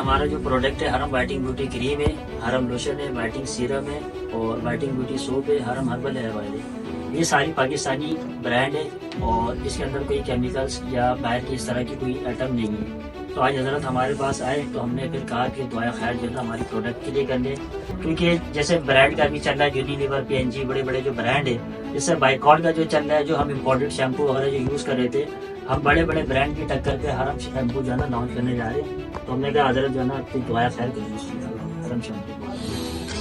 ہمارا جو پروڈکٹ ہے حرم وائٹنگ بیوٹی کریم ہے، حرم لوشن ہے، وائٹنگ سیرم ہے اور وائٹنگ بیوٹی سوپ ہے، حرم ہربل ہیئر آئل ہے۔ یہ ساری پاکستانی برانڈ ہے اور اس کے اندر کوئی کیمیکلز یا باہر کی اس طرح کی کوئی آئٹم نہیں ہے۔ تو آج حضرت ہمارے پاس آئے تو ہم نے پھر کہا کہ دعائیں خیر جو ہے نا ہماری پروڈکٹ کے لیے کر لیں، کیونکہ جیسے برانڈ کا بھی چل رہا ہے یونیلیور، PNG، بڑے بڑے جو برانڈ ہے، جس سے بائیکاٹ کا جو چل رہا ہے، جو ہم امپورٹڈ شیمپو وغیرہ جو یوز کر رہے تھے، ہم بڑے بڑے برانڈ کی ٹکر پہ حرم شیمپو جو ہے نا لانچ کرنے جا رہے ہیں۔ تو ہم نے کہا حضرت جو ہے نا اپنی دعائیں خیر کر لیجیے حرم شیمپو۔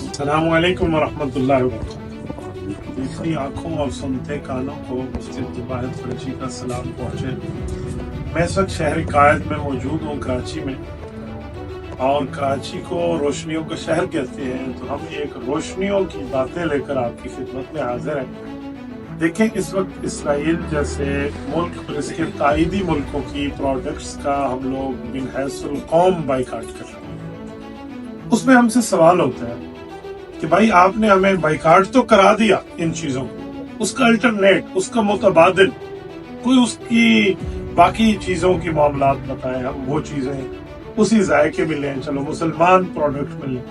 السلام علیکم ورحمۃ اللہ وبرکاتہ۔ دیکھتی آنکھوں اور سنتے کانوں کو مفتی عبدالواحد قریشی کا سلام پہنچے۔ میں اس وقت شہر قائد میں موجود ہوں، کراچی میں، اور کراچی کو روشنیوں کا شہر کہتے ہیں، تو ہم ایک روشنیوں کی باتیں لے کر آپ کی خدمت میں حاضر ہیں۔ دیکھیں اس وقت اسرائیل جیسے ملک اور اس کے قائدی ملکوں کی پروڈکٹس کا ہم لوگ من حیث القوم بائیکاٹ کر رہے ہیں۔ اس میں ہم سے سوال ہوتا ہے کہ بھائی آپ نے ہمیں بائیکاٹ تو کرا دیا ان چیزوں کو، اس کا الٹرنیٹ، اس کا متبادل، کوئی اس کی باقی چیزوں کی معاملات بتائیں، ہم وہ چیزیں اسی ذائقے ملیں، چلو مسلمان پروڈکٹ ملیں۔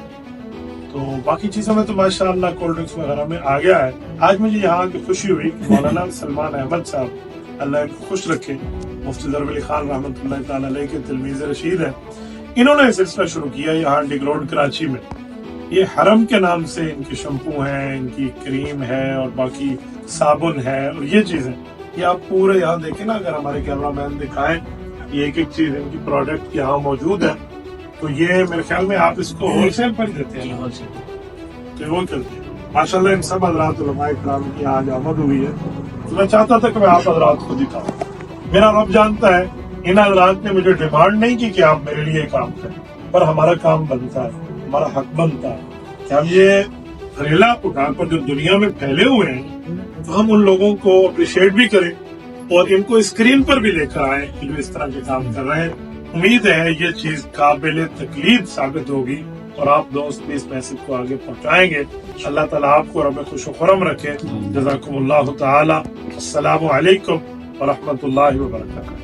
تو باقی چیزوں میں تو ماشاءاللہ کولڈ ڈرنکس وغیرہ میں آ گیا ہے۔ آج مجھے یہاں کی خوشی ہوئی کہ مولانا سلمان احمد صاحب، اللہ ان کو خوش رکھے، مفتی ضرب علی خان رحمۃ اللہ تعالی علیہ کے تلمیذ رشید ہیں، انہوں نے سلسلہ شروع کیا یہاں ڈگ روڈ کراچی میں۔ یہ حرم کے نام سے ان کی شیمپو ہیں، ان کی کریم ہے اور باقی صابن ہے اور یہ چیزیں، یہ آپ پورے یہاں دیکھیں نا، اگر ہمارے کیمرہ مین دکھائیں، یہ ایک ایک چیز ان کی پروڈکٹ یہاں موجود ہے۔ تو یہ میرے خیال میں آپ اس کو ہول سیل پر دیتے ہیں، تو وہ کرتے ہیں۔ ماشاءاللہ ان سب حضرات علماء کرام کی آج آمد ہوئی ہے، تو میں چاہتا تھا کہ میں آپ حضرات کو دکھاؤں۔ میرا رب جانتا ہے ان حضرات نے مجھے ڈیمانڈ نہیں کی کہ آپ میرے لیے کام کریں، پر ہمارا کام بنتا ہے، ہمارا حق بنتا ہے کہ ہم یہ ریلا اٹھا کر جو دنیا میں پھیلے ہوئے ہیں، تو ہم ان لوگوں کو اپریشیٹ بھی کریں اور ان کو اسکرین پر بھی لے کر آئیں کہ جو اس طرح کے کام کر رہے ہیں۔ امید ہے یہ چیز قابل تقلید ثابت ہوگی اور آپ دوست بھی اس میسج کو آگے پہنچائیں گے۔ اللہ تعالیٰ آپ کو رب خوش و خرم رکھے۔ جزاکم اللہ تعالی۔ السلام علیکم ورحمۃ اللہ وبرکاتہ۔